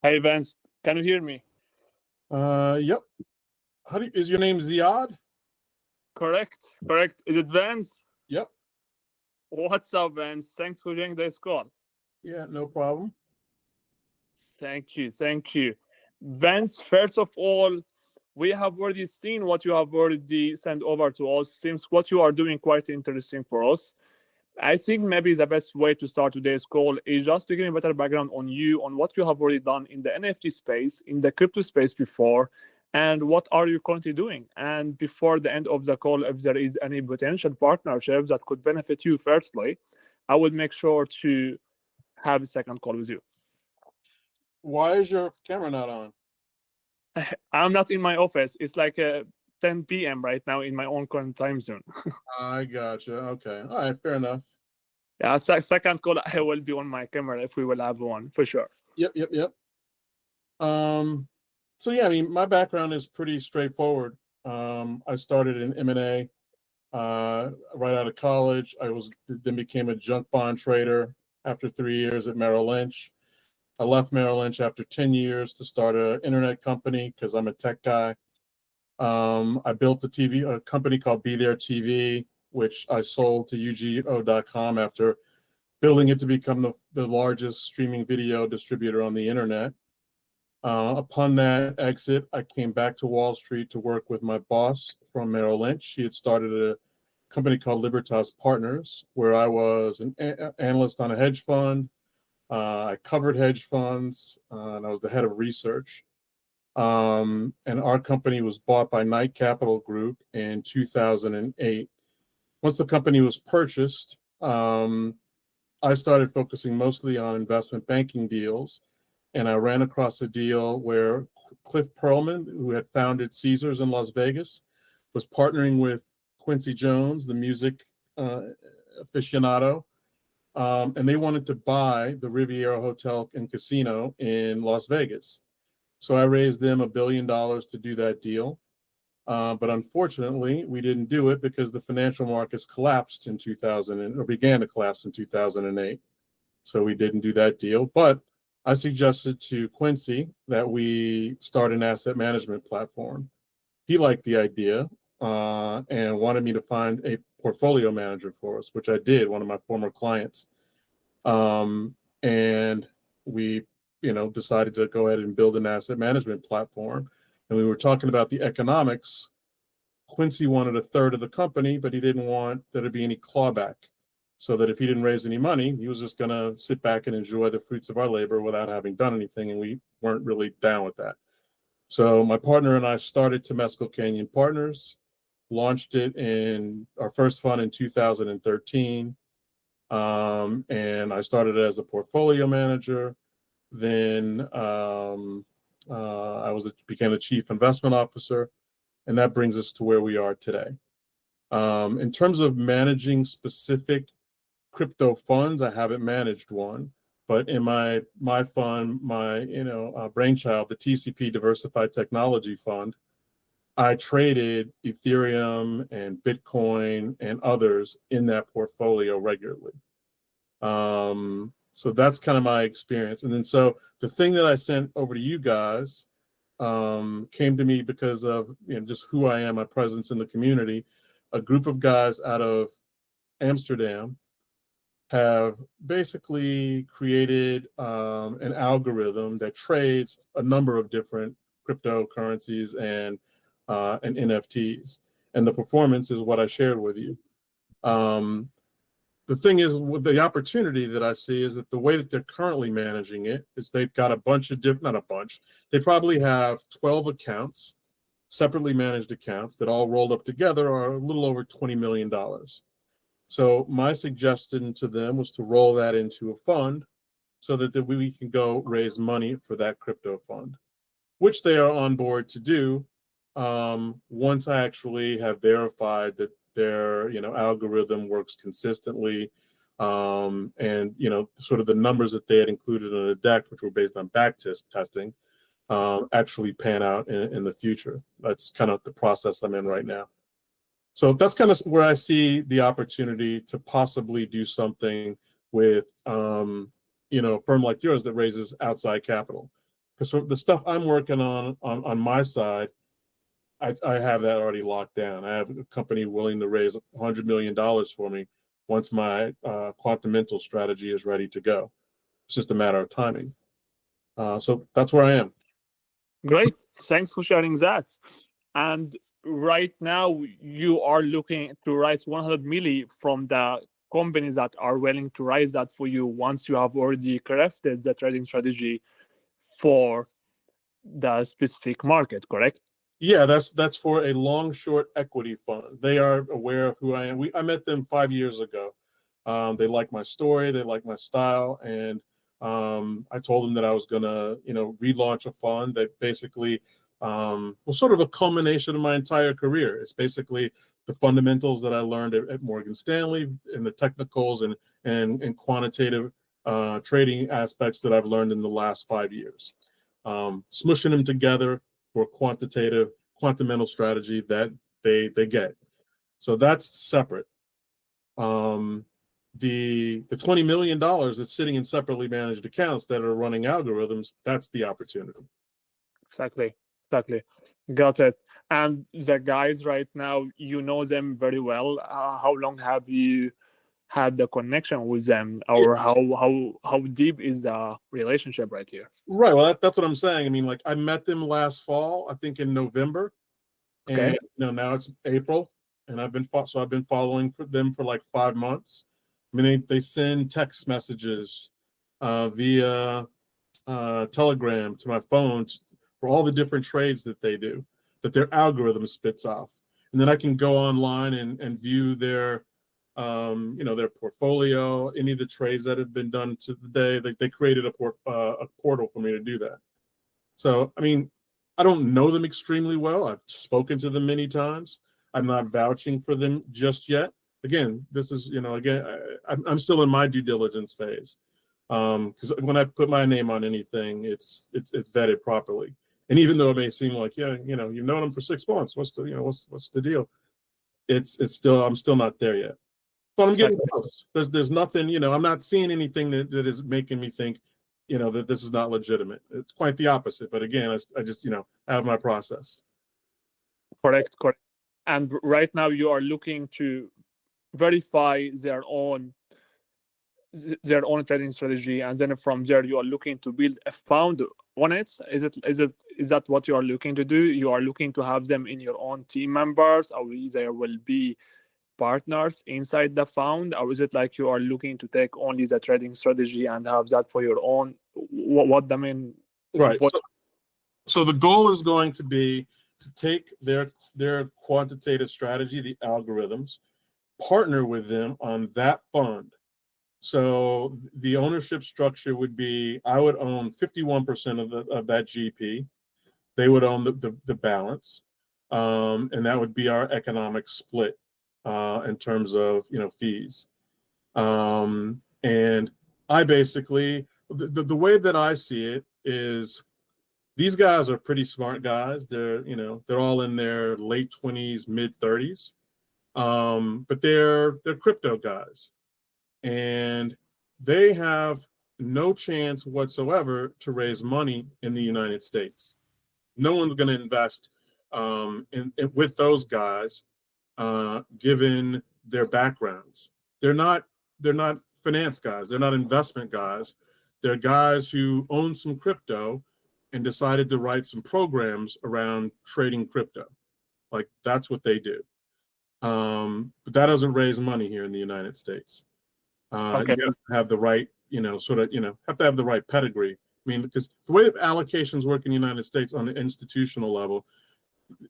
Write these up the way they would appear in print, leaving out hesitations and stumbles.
Hey Vance, can you hear me? Yep. Is your name Ziad? Correct. Is it Vance? Yep. What's up, Vance? Thanks for joining this call. Yeah, no problem. Thank you. Vance, first of all, we have already seen what you have already sent over to us. Seems what you are doing quite interesting for us. I think maybe the best way to start today's call is just to give me a better background on you, on what you have already done in the NFT space, in the crypto space before, and what are you currently doing. And before the end of the call, if there is any potential partnership that could benefit you firstly, I will make sure to have a second call with you. Why is your camera not on? I'm not in my office. It's like 10 p.m. right now in my own current time zone. I gotcha. Okay. All right. Fair enough. Yeah, second call, I will be on my camera if we will have one, for sure. Yep. So yeah, I mean, my background is pretty straightforward. I started in M&A right out of college. Then became a junk bond trader after 3 years at Merrill Lynch. I left Merrill Lynch after 10 years to start an internet company because I'm a tech guy. I built a company called Be There TV, which I sold to UGO.com after building it to become the largest streaming video distributor on the internet. Upon that exit, I came back to Wall Street to work with my boss from Merrill Lynch. He had started a company called Libertas Partners, where I was an analyst on a hedge fund. I covered hedge funds, and I was the head of research. And our company was bought by Knight Capital Group in 2008. Once the company was purchased, I started focusing mostly on investment banking deals. And I ran across a deal where Cliff Perlman, who had founded Caesars in Las Vegas, was partnering with Quincy Jones, the music aficionado, and they wanted to buy the Riviera Hotel and Casino in Las Vegas. So I raised them $1 billion to do that deal. But unfortunately, we didn't do it because the financial markets collapsed in 2000 or began to collapse in 2008. So we didn't do that deal. But I suggested to Quincy that we start an asset management platform. He liked the idea and wanted me to find a portfolio manager for us, which I did, one of my former clients. And we, decided to go ahead and build an asset management platform. And we were talking about the economics. Quincy wanted a third of the company, but he didn't want there to be any clawback. So that if he didn't raise any money, he was just going to sit back and enjoy the fruits of our labor without having done anything. And we weren't really down with that. So my partner and I started Temescal Canyon Partners, launched it in our first fund in 2013. And I started as a portfolio manager. Then became a chief investment officer. And that brings us to where we are today. In terms of managing specific crypto funds, I haven't managed one, but in my fund, my brainchild, the TCP Diversified Technology Fund, I traded Ethereum and Bitcoin and others in that portfolio regularly. So that's kind of my experience. And then so the thing that I sent over to you guys came to me because of just who I am, my presence in the community. A group of guys out of Amsterdam have basically created an algorithm that trades a number of different cryptocurrencies and NFTs. And the performance is what I shared with you. The thing is, with the opportunity that I see is that the way that they're currently managing it is they've got a bunch of not a bunch, they probably have 12 accounts, separately managed accounts that all rolled up together are a little over $20 million. So my suggestion to them was to roll that into a fund so that we can go raise money for that crypto fund, which they are on board to do once I actually have verified that their algorithm works consistently and sort of the numbers that they had included in the deck, which were based on back testing, actually pan out in the future. That's kind of the process I'm in right now. So that's kind of where I see the opportunity to possibly do something with, a firm like yours that raises outside capital. Because for the stuff I'm working on my side, I have that already locked down. I have a company willing to raise $100 million for me once my quantum mental strategy is ready to go. It's just a matter of timing. So that's where I am. Great. Thanks for sharing that. And right now, you are looking to raise 100 million from the companies that are willing to raise that for you once you have already crafted the trading strategy for the specific market, correct? Yeah, that's for a long short equity fund. They are aware of who I am. I met them 5 years ago. They like my story, they like my style, and I told them that I was gonna, relaunch a fund that basically was sort of a culmination of my entire career. It's basically the fundamentals that I learned at Morgan Stanley and the technicals and quantitative trading aspects that I've learned in the last 5 years. Smushing them together for quantum mental strategy that they get. So that's separate. The $20 million that's sitting in separately managed accounts that are running algorithms, that's the opportunity. Exactly. Got it. And the guys right now, you know them very well. How long have you had the connection with them, or how deep is the relationship right here? Right. Well, that's what I'm saying. I mean, like I met them last fall, I think in November, Okay. and now it's April, and I've been following them for like 5 months. I mean, they send text messages via Telegram to my phone for all the different trades that they do, that their algorithm spits off, and then I can go online and view their their portfolio, any of the trades that have been done to the day. They created a portal for me to do that. So, I mean, I don't know them extremely well. I've spoken to them many times. I'm not vouching for them just yet. Again, this is, I'm still in my due diligence phase. Because when I put my name on anything, it's vetted properly. And even though it may seem like, you've known them for 6 months, what's the deal? I'm still not there yet. But I'm getting close. There's nothing, I'm not seeing anything that is making me think, that this is not legitimate. It's quite the opposite. But again, I just, I have my process. Correct. And right now you are looking to verify their own trading strategy, and then from there you are looking to build a fund on it. Is that what you are looking to do? You are looking to have them in your own team members, or there will be partners inside the fund, or is it like you are looking to take only the trading strategy and have that for your own? What the main right? So the goal is going to be to take their quantitative strategy, the algorithms, partner with them on that fund. So the ownership structure would be I would own 51% of that GP. They would own the balance, and that would be our economic split in terms of fees. And I basically the way that I see it is these guys are pretty smart guys. They're all in their late 20s, mid 30s, but they're crypto guys, and they have no chance whatsoever to raise money in the United States. No one's going to invest with those guys, given their backgrounds. They're not finance guys. They're not investment guys. They're guys who own some crypto and decided to write some programs around trading crypto. Like that's what they do. But that doesn't raise money here in the United States. Okay. You have to have the right, have to have the right pedigree. I mean, because the way that allocations work in the United States on the institutional level,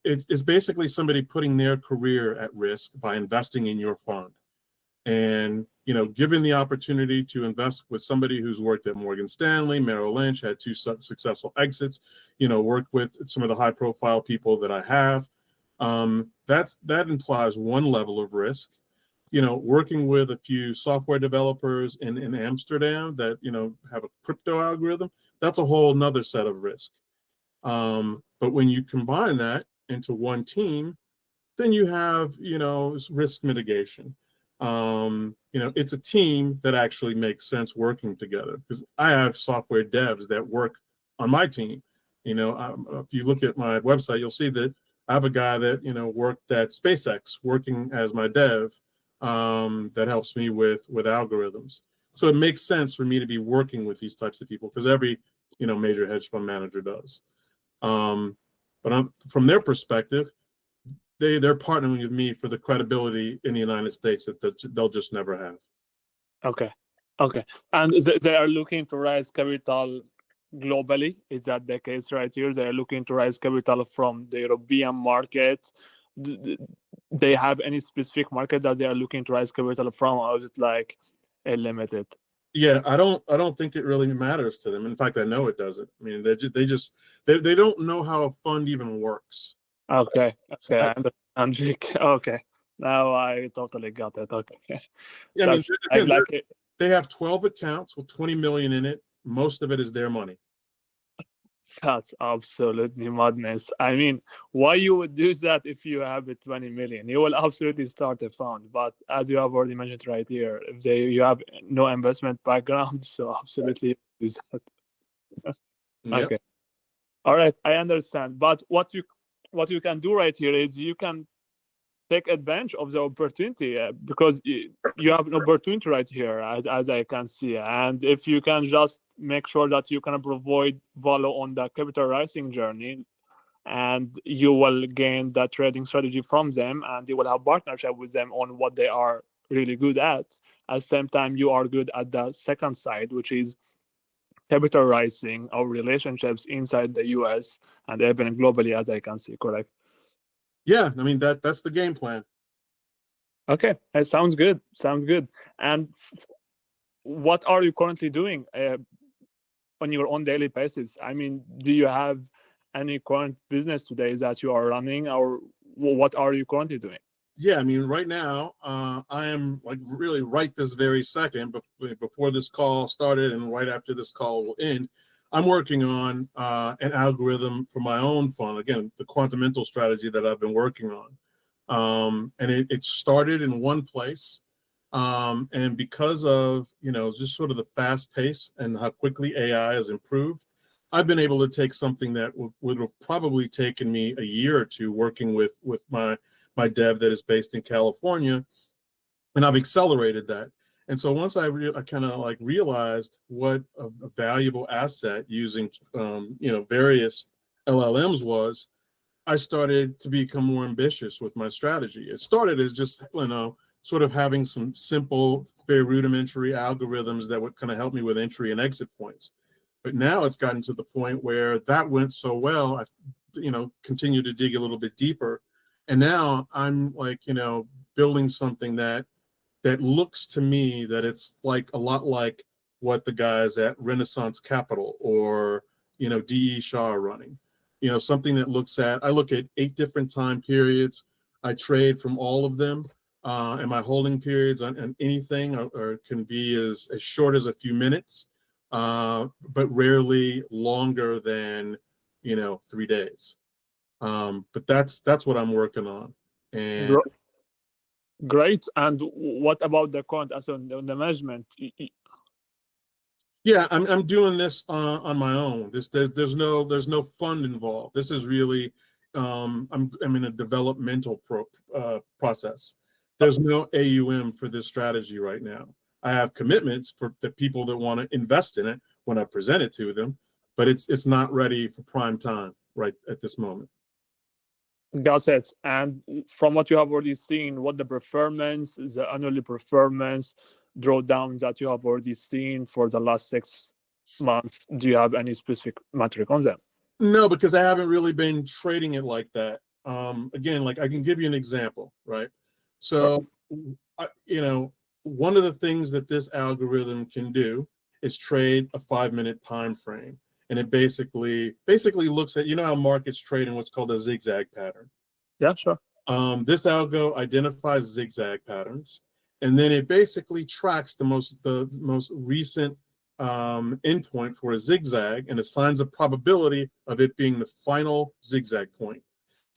it's basically somebody putting their career at risk by investing in your fund. And, given the opportunity to invest with somebody who's worked at Morgan Stanley, Merrill Lynch, had 2 successful exits, worked with some of the high profile people that I have, that implies one level of risk. Working with a few software developers in Amsterdam that, have a crypto algorithm, that's a whole nother set of risk. But when you combine that into one team, then you have, risk mitigation. It's a team that actually makes sense working together, because I have software devs that work on my team. If you look at my website, you'll see that I have a guy that, worked at SpaceX working as my dev, that helps me with algorithms. So it makes sense for me to be working with these types of people, because every, major hedge fund manager does. But from their perspective, they're partnering with me for the credibility in the United States that they'll just never have. Okay. And they are looking to raise capital globally. Is that the case right here? They are looking to raise capital from the European market. They have any specific market that they are looking to raise capital from, or is it like a limited? Yeah, I don't think it really matters to them. In fact, I know it doesn't. I mean, they don't know how a fund even works. Okay. Okay. Now I totally got it. Okay. Yeah, I mean, again, like they have 12 accounts with 20 million in it. Most of it is their money. That's absolutely madness. I mean, why you would do that if you have a 20 million? You will absolutely start a fund. But as you have already mentioned right here, if you have no investment background, so absolutely do that. Yep. Okay. All right, I understand. But what you can do right here is you can take advantage of the opportunity, because you have an opportunity right here, as I can see. And if you can just make sure that you can avoid follow on the capital rising journey, and you will gain that trading strategy from them, and you will have partnership with them on what they are really good at the same time you are good at the second side, which is capital rising or relationships inside the US and even globally, as I can see. Correct? Yeah, I mean, that's the game plan. Okay, it sounds good. And what are you currently doing on your own daily basis? I mean, do you have any current business today that you are running, or what are you currently doing? Yeah, I mean, right now, I am like really right this very second, before this call started and right after this call will end, I'm working on an algorithm for my own fund. Again, the quantum mental strategy that I've been working on. And it started in one place. And because of, just sort of the fast pace and how quickly AI has improved, I've been able to take something that would have probably taken me a year or two working with my dev that is based in California, and I've accelerated that. And so once I kind of like realized what a valuable asset using various LLMs was, I started to become more ambitious with my strategy. It started as just sort of having some simple, very rudimentary algorithms that would kind of help me with entry and exit points. But now it's gotten to the point where that went so well, I continue to dig a little bit deeper. And now I'm like, building something that looks to me that it's like a lot like what the guys at Renaissance Capital or, D.E. Shaw are running. Something that I look at 8 different time periods. I trade from all of them. And my holding periods on anything or can be as short as a few minutes, but rarely longer than, 3 days. But that's what I'm working on. And Great. And what about the current asset on the management? yeah, I'm doing this on my own. There's no fund involved. This is really I'm in a developmental process. There's no AUM for this strategy right now. I have commitments for the people that want to invest in it when I present it to them, but it's not ready for prime time right at this moment. Got it. And from what you have already seen, what the annual performance drawdown that you have already seen for the last 6 months, do you have any specific metric on them? No, because I haven't really been trading it like that. Again, like I can give you an example, right? So, one of the things that this algorithm can do is trade a 5-minute time frame. And it basically looks at, how markets trade in what's called a zigzag pattern. Yeah, sure. This algo identifies zigzag patterns, and then it basically tracks the most recent endpoint for a zigzag and assigns a probability of it being the final zigzag point.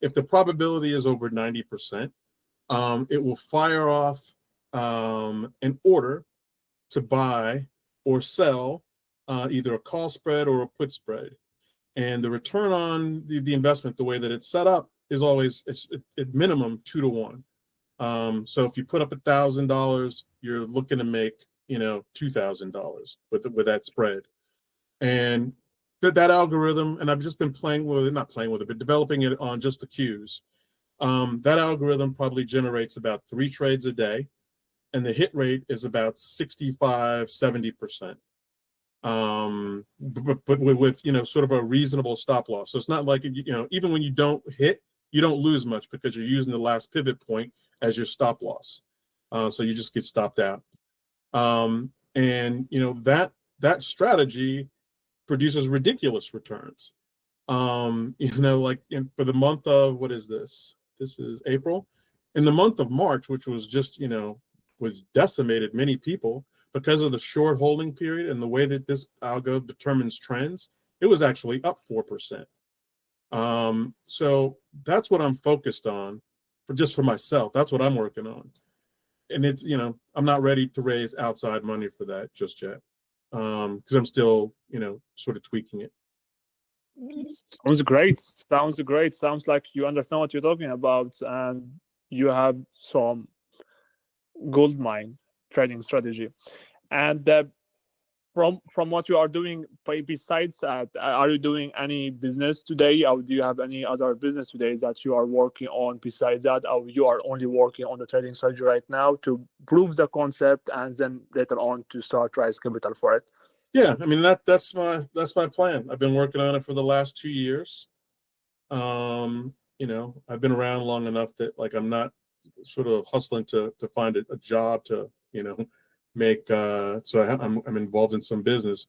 If the probability is over 90%, it will fire off in order to buy or sell either a call spread or a put spread. And the return on the investment, the way that it's set up, is always at minimum 2 to 1. So if you put up $1,000, you're looking to make $2,000 with that spread. And that algorithm, and I've just been not playing with it, but developing it on just the Qs. That algorithm probably generates about 3 trades a day, and the hit rate is about 65-70%. But with sort of a reasonable stop loss. So it's not like even when you don't hit, you don't lose much because you're using the last pivot point as your stop loss. So you just get stopped out. And that strategy produces ridiculous returns. Like for the month of, what is this? This is April. In the month of March, which was just was decimated many people because of the short holding period and the way that this algo determines trends, it was actually up 4%. So that's what I'm focused on for myself. That's what I'm working on. And it's, I'm not ready to raise outside money for that just yet. Because I'm still, sort of tweaking it. Sounds great. Sounds great. Sounds like you understand what you're talking about, and you have some gold mine trading strategy. And from what you are doing, besides that, are you doing any business today, or do you have any other business today that you are working on besides that, or you are only working on the trading strategy right now to prove the concept and then later on to start raise capital for it? Yeah, I mean that's my plan. I've been working on it for the last 2 years. I've been around long enough that like I'm not sort of hustling to find a job to make. So I'm involved in some business.